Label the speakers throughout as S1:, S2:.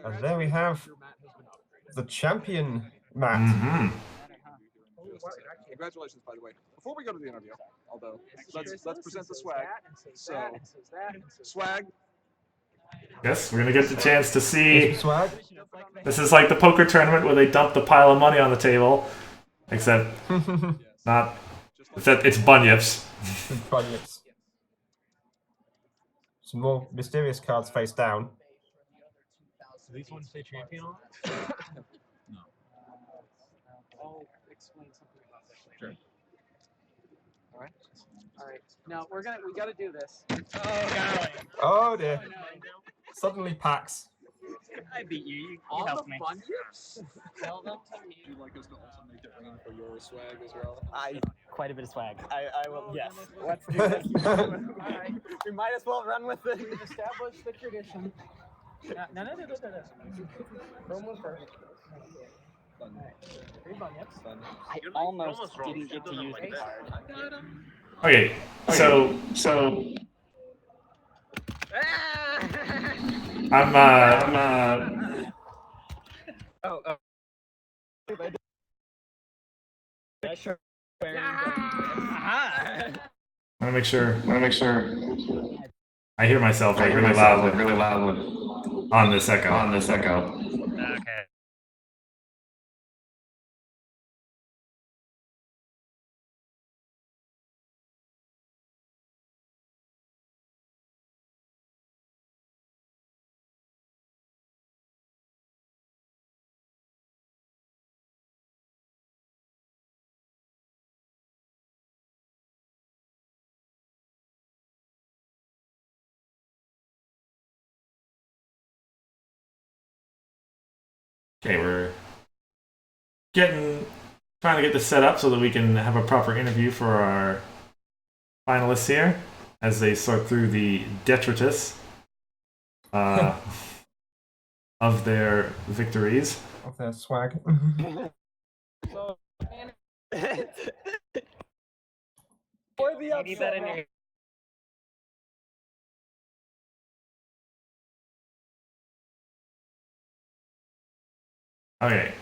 S1: And there we have the champion mat.
S2: Mm-hmm.
S3: Congratulations, by the way. Before we go to the interview, although let's present the swag. So, swag.
S2: Yes, we're gonna get the chance to see.
S1: Swag.
S2: This is like the poker tournament where they dump the pile of money on the table, except not. Except it's bunyips.
S1: Bunyips. Some more mysterious cards face down.
S4: Do these ones say champion on? No.
S5: I'll explain something about this later.
S4: Sure.
S5: All right. All right. Now we got to do this.
S1: Oh dear. Suddenly packs.
S6: I beat you. You
S5: On
S6: helped
S5: the
S6: me.
S5: bunyips? Tell them to me.
S3: Would you like us to also make it rain for your swag as well?
S6: Quite a bit of swag. I will. Yes.
S5: Let's
S6: do it.
S5: All right.
S6: We might as well run with it.
S5: We've established the tradition. No. Promo first. All right. 3 bunyips.
S6: I almost didn't get to use the card.
S2: Okay, so I'm
S6: Sure.
S2: I want to make sure. I hear myself like really loudly on this echo.
S6: Okay.
S2: Okay, we're trying to get this set up so that we can have a proper interview for our finalists here as they sort through the detritus of their victories.
S1: Of their swag.
S5: So,
S6: For the upset. Need that in your
S2: Okay.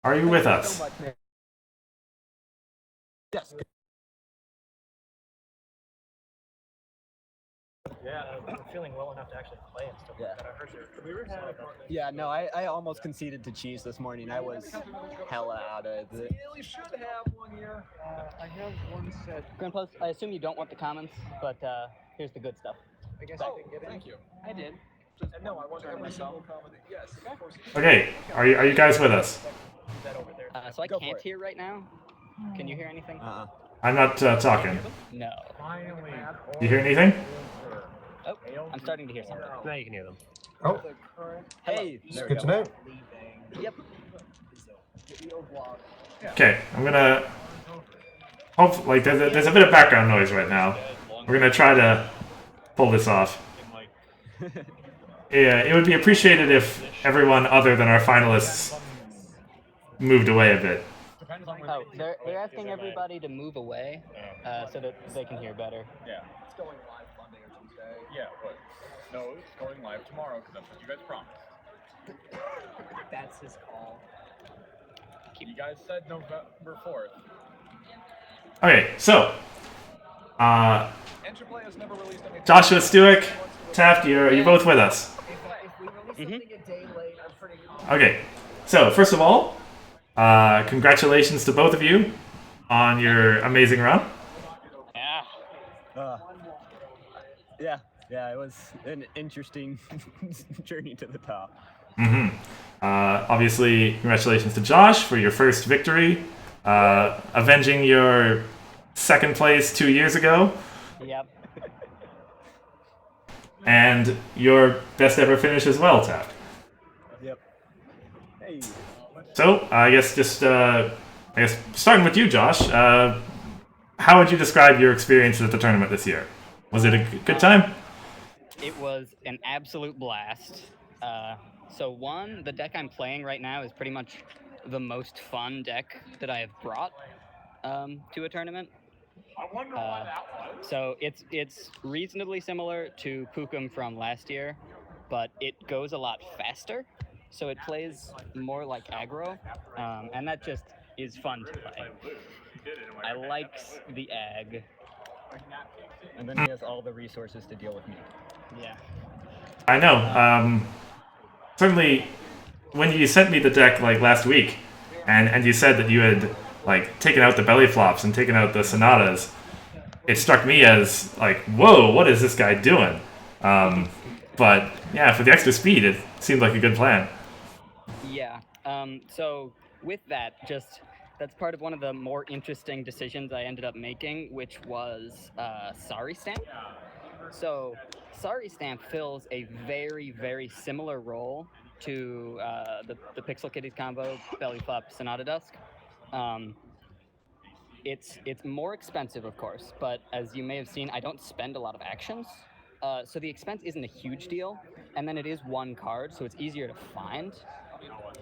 S2: Are you with us?
S5: yes.
S4: Yeah, I'm feeling well enough to actually play and stuff like that. I heard
S7: Yeah, no, I almost conceded to cheese this morning. I was hella out of it.
S5: We should have one here. I have one set.
S6: Grand Plus, I assume you don't want the comments, but here's the good stuff.
S5: I guess I can get it.
S3: Thank you.
S5: I did.
S3: No, I wasn't going myself. Yes, of course.
S2: Okay, are you guys with us?
S6: So I
S7: Go for
S6: can't
S7: it.
S6: hear right now. Can you hear anything?
S2: I'm not talking.
S6: No.
S2: You hear anything?
S6: Oh, I'm starting to hear something.
S4: Now you can hear them.
S1: Oh,
S7: Hey,
S1: it's good to know.
S6: Yep.
S2: Okay, I'm gonna hope like there's a bit of background noise right now. We're gonna try to pull this off. Yeah, it would be appreciated if everyone other than our finalists moved away a bit.
S6: Oh, they're asking everybody to move away so that they can hear better.
S4: Yeah.
S5: It's going live Monday or Tuesday.
S4: Yeah, but no, it's going live tomorrow because that's what you guys promised.
S5: That's his call.
S4: You guys said November 4th.
S2: Okay, so
S3: Interplay has never released anything.
S2: Joshua Stewick, Taft, are you both with us?
S5: If we release something a day late, I'm pretty.
S2: Okay, so first of all, congratulations to both of you on your amazing run.
S6: Yeah.
S7: Yeah, it was an interesting journey to the top.
S2: Obviously, congratulations to Josh for your first victory, avenging your second place 2 years ago,
S6: Yep.
S2: and your best ever finish as well, Taft.
S7: Yep. Hey.
S2: So, I guess starting with you, Josh, how would you describe your experience at the tournament this year? Was it a good time?
S6: It was an absolute blast. So one, the deck I'm playing right now is pretty much the most fun deck that I have brought to a tournament.
S4: I wonder why that was.
S6: So it's reasonably similar to Pukum from last year. but it goes a lot faster, so it plays more like aggro, and that just is fun to play. I like the ag.
S7: And then he has all the resources to deal with me.
S6: Yeah.
S2: I know. Certainly, when you sent me the deck like last week, and you said that you had like taken out the belly flops and taken out the sonatas, it struck me as like, whoa, what is this guy doing? But yeah, for the extra speed, it seemed like a good plan.
S6: Yeah. So with that, that's part of one of the more interesting decisions I ended up making, which was Sorry Stamp. So Sorry Stamp fills a very, very similar role to the Pixel Kitties combo, Belly Flop, Sonata Dusk. It's more expensive, of course, but as you may have seen, I don't spend a lot of actions. So the expense isn't a huge deal, and then it is one card, so it's easier to find.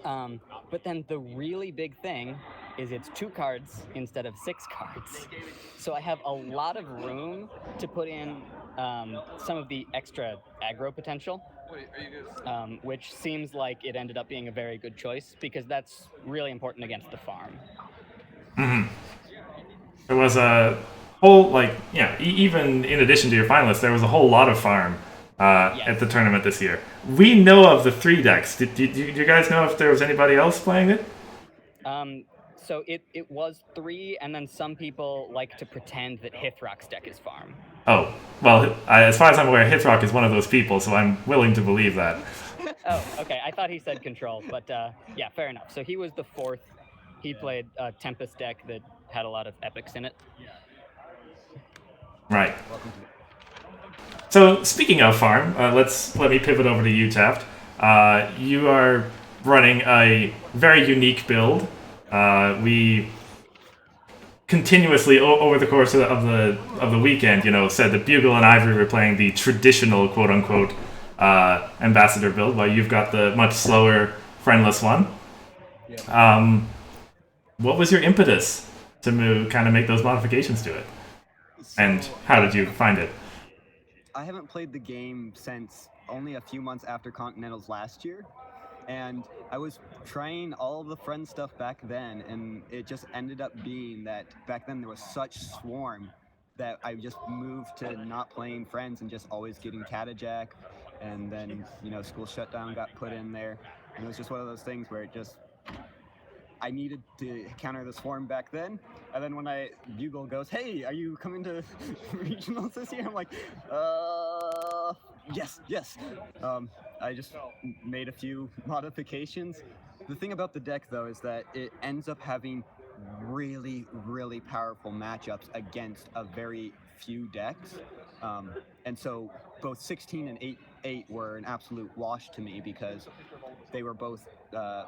S6: But then the really big thing is it's 2 cards instead of 6 cards. So I have a lot of room to put in some of the extra aggro potential, which seems like it ended up being a very good choice because that's really important against the farm.
S2: There was a whole, like, even in addition to your finalists, there was a whole lot of farm at the tournament this year. We know of the 3 decks. Did you guys know if there was anybody else playing it?
S6: So it was 3, and then some people like to pretend that Hithrock's deck is farm.
S2: Oh, well, as far as I'm aware, Hithrock is one of those people, so I'm willing to believe that.
S6: Oh, okay. I thought he said control, but yeah, fair enough. So he was the 4th. He played a Tempest deck that had a lot of epics in it.
S2: Right. So speaking of farm, let me pivot over to you, Taft. You are running a very unique build. We continuously over the course of the weekend, said that Bugle and Ivory were playing the traditional quote unquote ambassador build, while you've got the much slower friendless one.
S7: Yeah.
S2: What was your impetus to kind of make those modifications to it? And how did you find it?
S7: I haven't played the game since only a few months after Continentals last year, and I was trying all of the friend stuff back then, and it just ended up being that back then there was such swarm that I just moved to not playing friends and just always getting Catajack, and then school shutdown got put in there, and it was just one of those things where I needed to counter the swarm back then, and then when Bugle goes, "Hey, are you coming to regionals this year?" I'm like, yes. I just made a few modifications. The thing about the deck, though, is that it ends up having really, really powerful matchups against a very few decks, and so both 16 and 8 were an absolute wash to me because they were both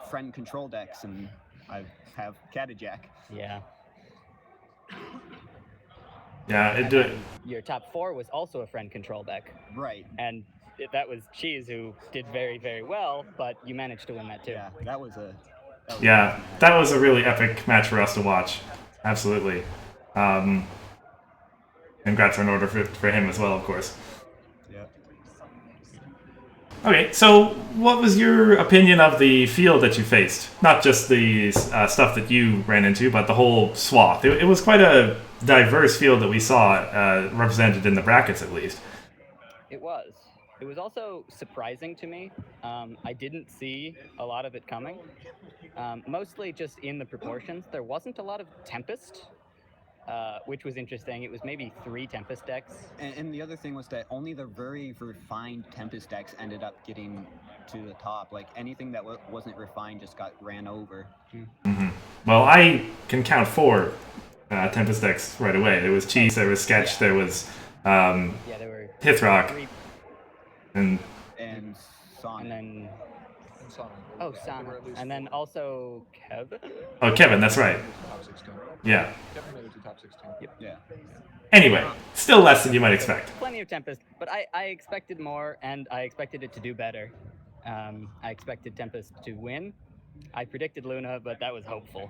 S7: friend control decks, and I have Catajack.
S6: Yeah.
S2: Yeah,
S6: Your top 4 was also a friend control deck.
S7: Right.
S6: And that was Cheese, who did very, very well, but you managed to win that too.
S7: Yeah, that was a
S2: really epic match for us to watch. Absolutely. Congrats on order for him as well, of course.
S7: Yeah.
S2: Okay, so what was your opinion of the field that you faced? Not just the stuff that you ran into, but the whole swath. It was quite a diverse field that we saw represented in the brackets, at least.
S6: It was. It was also surprising to me. I didn't see a lot of it coming. Mostly just in the proportions. There wasn't a lot of Tempest, which was interesting. It was maybe 3 Tempest decks.
S7: And the other thing was that only the very refined Tempest decks ended up getting to the top. Like anything that wasn't refined just got ran over.
S2: Mm-hmm. Well, I can count 4 Tempest decks right away. There was Cheese, there was Sketch, there was
S6: there were
S2: Hithrock,
S6: 3,
S7: and
S6: and
S7: Sonic.
S6: then Sonic, and then also Kevin.
S2: Oh, Kevin, that's right.
S3: Top 16.
S2: Yeah.
S3: Kevin made it to top 16.
S7: Yeah.
S2: Anyway, still less than you might expect.
S6: Plenty of Tempest, but I expected more, and I expected it to do better. I expected Tempest to win. I predicted Luna, but that was hopeful.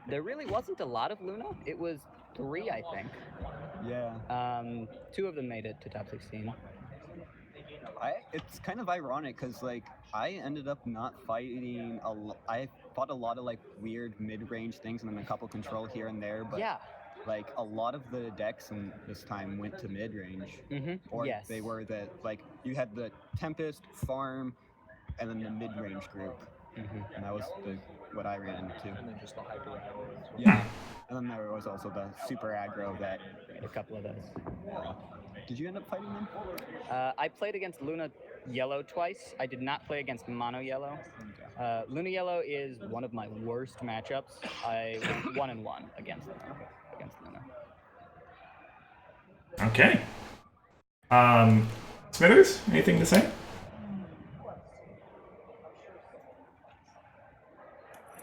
S6: There really wasn't a lot of Luna. It was 3, I think.
S7: Yeah.
S6: 2 of them made it to top 16.
S7: It's kind of ironic because like I ended up not fighting I fought a lot of like weird mid-range things and then a couple control here and there, but
S6: Yeah.
S7: like a lot of the decks in this time went to mid-range. Or
S6: Yes.
S7: they were that like you had the Tempest, Farm, and then the mid-range group, and that was what I ran into.
S3: And then just the hyper aggro.
S7: Yeah, and then there was also the super aggro that.
S6: A couple of those.
S7: Did you end up fighting them?
S6: I played against Luna Yellow twice. I did not play against Mono Yellow. Luna Yellow is one of my worst matchups. I went 1-1 against Luna.
S2: Okay. Smithers, anything to say?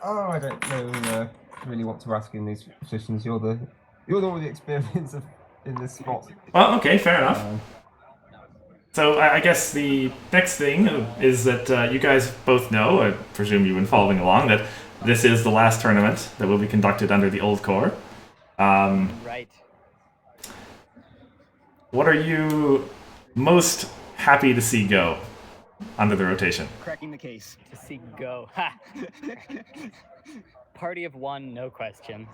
S1: Oh, I don't know really what to ask in these positions. You're the one with the experience in this spot.
S2: Well, okay, fair enough. So I guess the next thing is that you guys both know, I presume you've been following along, that this is the last tournament that will be conducted under the old core.
S6: Right.
S2: What are you most happy to see go under the rotation?
S7: Cracking the case.
S6: To see go. Ha! Party of one, no question.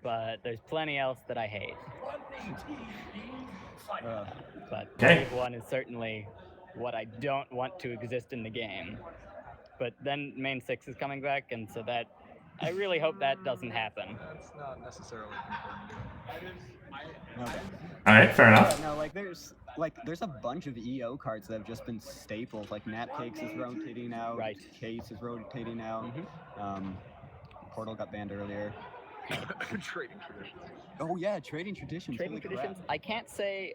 S6: But there's plenty else that I hate. But Party of one is certainly what I don't want to exist in the game. But then main 6 is coming back, and so that I really hope that doesn't happen.
S3: That's not necessarily
S7: Okay.
S2: All right, fair enough.
S7: No, there's a bunch of EO cards that have just been staples. Like Nat Cakes is rotating out.
S6: Right.
S7: Case is rotating out. Portal got banned earlier.
S3: trading traditions.
S7: Oh yeah, trading traditions.
S6: Trading
S7: Holy crap.
S6: traditions. I can't say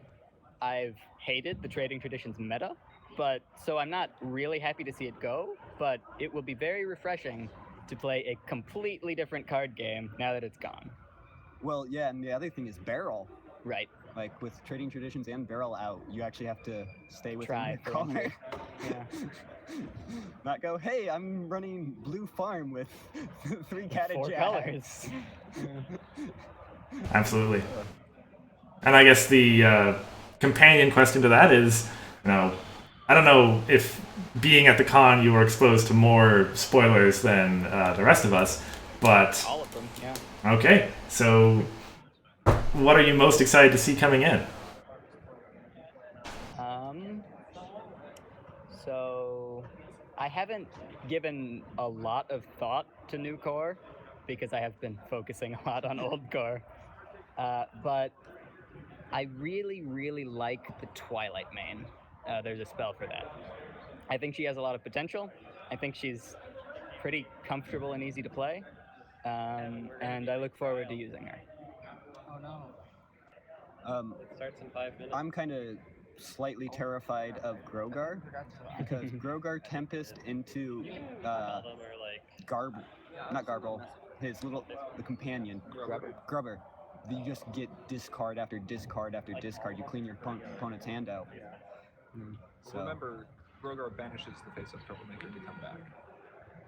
S6: I've hated the trading traditions meta, but so I'm not really happy to see it go. But it will be very refreshing to play a completely different card game now that it's gone.
S7: Well, yeah, and the other thing is barrel.
S6: Right.
S7: Like with trading traditions and barrel out, you actually have to stay within
S6: Try
S7: the
S6: for one.
S7: color.
S6: Yeah.
S7: Not go, hey, I'm running blue farm with 3 catted
S6: 4
S7: jacks.
S6: colors.
S2: Absolutely. And I guess the companion question to that is, I don't know if being at the con you were exposed to more spoilers than the rest of us, but
S6: All of them, yeah.
S2: okay, so what are you most excited to see coming in?
S6: So I haven't given a lot of thought to new core because I have been focusing a lot on old core. But I really, really like the Twilight main. There's a spell for that. I think she has a lot of potential. I think she's pretty comfortable and easy to play. And I look forward to using her.
S5: Oh no.
S4: Starts in 5 minutes.
S7: I'm kind of slightly terrified of Grogar because Grogar Tempest into
S4: All of them are like
S7: not Garble, the companion Grubber. You just get discard after discard after discard. You clean your opponent's hand out. So
S3: Remember, Grogar banishes the face of Troublemaker to come back.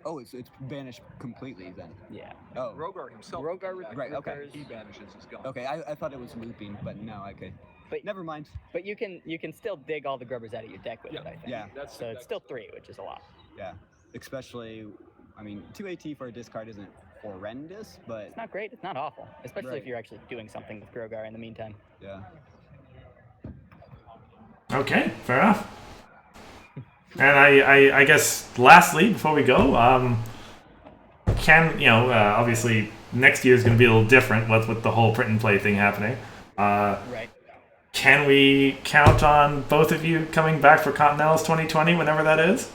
S7: oh, it's banished completely then.
S6: Yeah.
S7: Oh,
S3: Grogar himself.
S6: Grogar
S3: comes back,
S7: right,
S3: but
S7: okay.
S3: He banishes his gun.
S7: okay. I thought it was looping, but no. Okay.
S6: But
S7: Never mind.
S6: But you can still dig all the grubbers out of your deck with
S3: Yeah.
S6: it, I think.
S7: Yeah.
S6: So it's still 3, which is a lot.
S7: Yeah. Especially, I mean, 2 AT for a discard isn't horrendous, but
S6: It's not great, it's not awful. Especially
S7: Right.
S6: if you're actually doing something with Grogar in the meantime.
S7: yeah.
S2: Okay, fair enough. And I guess lastly, before we go, obviously next year is going to be a little different with the whole print and play thing happening.
S6: Right.
S2: Can we count on both of you coming back for Continentals 2020, whenever that is?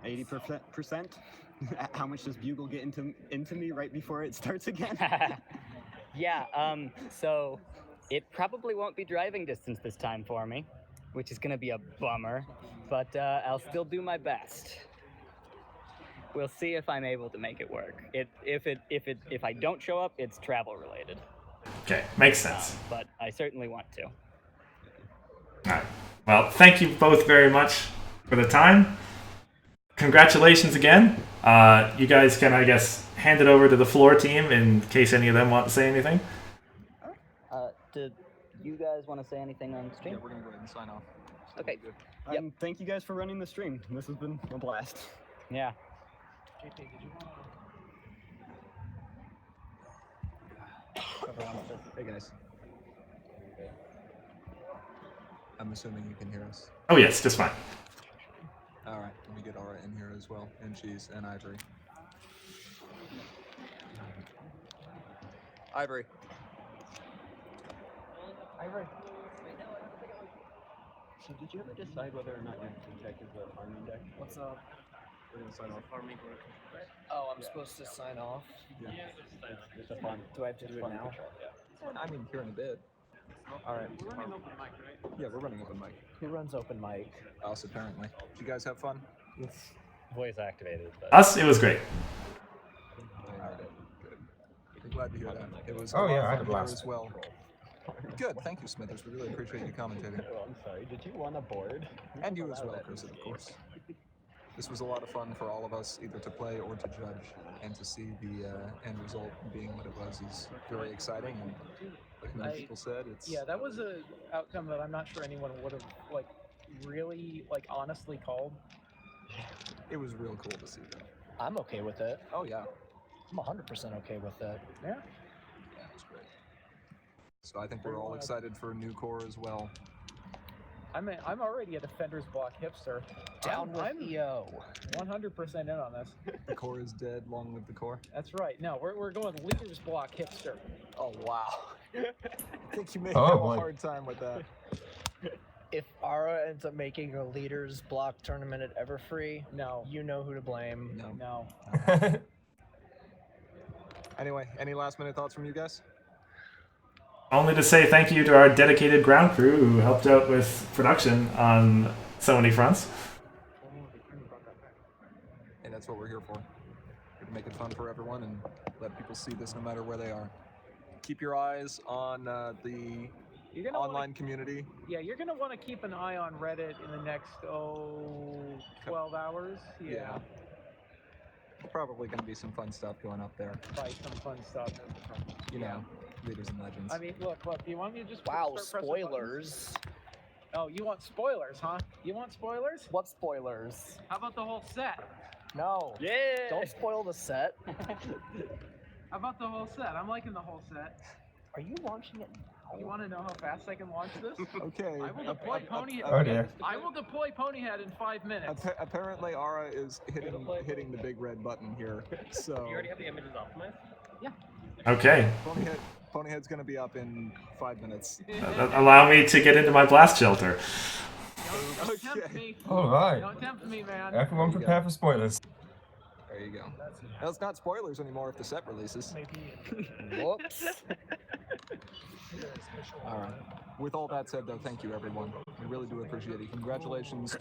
S7: 80%. How much does Bugle get into me right before it starts again?
S6: Yeah, so it probably won't be driving distance this time for me, which is gonna be a bummer, but I'll still do my best. We'll see if I'm able to make it work. If I don't show up, it's travel related,
S2: Okay, makes sense.
S6: but I certainly want to.
S2: All right. Well, thank you both very much for the time. Congratulations again. You guys can, I guess, hand it over to the floor team in case any of them want to say anything.
S6: To you guys want to say anything on
S3: Yeah,
S6: stream?
S3: we're gonna go ahead and sign off.
S6: Okay.
S3: Good.
S6: Yep.
S7: Thank you guys for running the stream. This has been a blast.
S6: Yeah.
S5: JP, did you want
S8: Hey guys. I'm assuming you can hear us.
S2: Oh yes, just fine.
S8: All right, let me get Aura in here as well, and Cheese and Ivory. Ivory.
S5: Ivory?
S7: So did you ever decide whether or not your deck is a farming deck?
S4: What's up?
S8: We're gonna sign off.
S4: Farming. Oh, I'm supposed to sign off.
S8: Yeah.
S7: It's a farm.
S4: Do I have to do it now?
S8: I mean, here in a bit. All right.
S5: We're running open mic, right?
S8: Yeah, we're running open mic.
S4: Who runs open mic?
S8: Us, apparently. Did you guys have fun?
S4: It's voice activated. But...
S2: Us, it was great.
S8: All right. Good. I'm glad to hear that. It was.
S1: Oh,
S8: a lot
S1: yeah,
S8: of
S1: I had
S8: fun
S1: a
S8: here
S1: blast.
S8: as well. Good. Thank you, Smithers. We really appreciate you commentating.
S7: Oh, I'm sorry. Did you want a board?
S8: And you as well, Chris, of course. This was a lot of fun for all of us, either to play or to judge, and to see the end result being what it was is very exciting. And like many people said, it's
S5: Yeah, that was a outcome that I'm not sure anyone would have like really like honestly called.
S8: it was real cool to see that.
S4: I'm okay with it.
S8: Oh yeah,
S4: I'm 100% okay with it.
S5: Yeah.
S8: yeah, it was great. So I think we're all excited for new core as well.
S5: I'm already a Defender's Block hipster.
S4: Down with
S5: I'm
S4: EO.
S5: 100% in on this.
S8: The core is dead, long with the core.
S5: That's right. No, we're going Leader's Block hipster.
S8: Oh wow. I think you may
S1: Oh,
S8: have
S1: boy.
S8: a hard time with that.
S4: If Ara ends up making a leaders block tournament at Everfree,
S5: No.
S4: you know who to blame.
S8: No.
S5: No.
S8: Anyway, any last minute thoughts from you guys?
S2: Only to say thank you to our dedicated ground crew who helped out with production on so many fronts.
S8: And that's what we're here for. Here to make it fun for everyone and let people see this no matter where they are. Keep your eyes on the
S5: You're gonna
S8: online community.
S5: Yeah, you're gonna want to keep an eye on Reddit in the next 12 hours. Yeah.
S8: Probably going to be some fun stuff going up there.
S5: Probably some fun stuff.
S8: You know, leaders and legends.
S5: I mean, look. Do you want me to just
S4: Wow,
S5: start pressing buttons?
S4: spoilers.
S5: Oh, you want spoilers, huh? You want spoilers?
S4: What spoilers?
S5: How about the whole set?
S4: No.
S6: Yeah.
S4: Don't spoil the set.
S5: How about the whole set? I'm liking the whole set.
S4: Are you launching it now?
S5: You want to know how fast I can launch this?
S8: Okay.
S5: I will deploy Ponyhead.
S1: Oh, dear.
S5: I will deploy Ponyhead in 5 minutes.
S8: Apparently, Ara is hitting the big red button here. So
S4: have the images optimized?
S2: Okay.
S8: Ponyhead's going to be up in 5 minutes.
S2: Allow me to get into my blast shelter.
S5: Don't tempt me.
S1: All right.
S5: Don't tempt me, man.
S1: Everyone prepare for spoilers.
S8: There you go. Well, it's not spoilers anymore if the set releases.
S4: Whoops.
S8: All right. With all that said, though, thank you, everyone. We really do appreciate it. Congratulations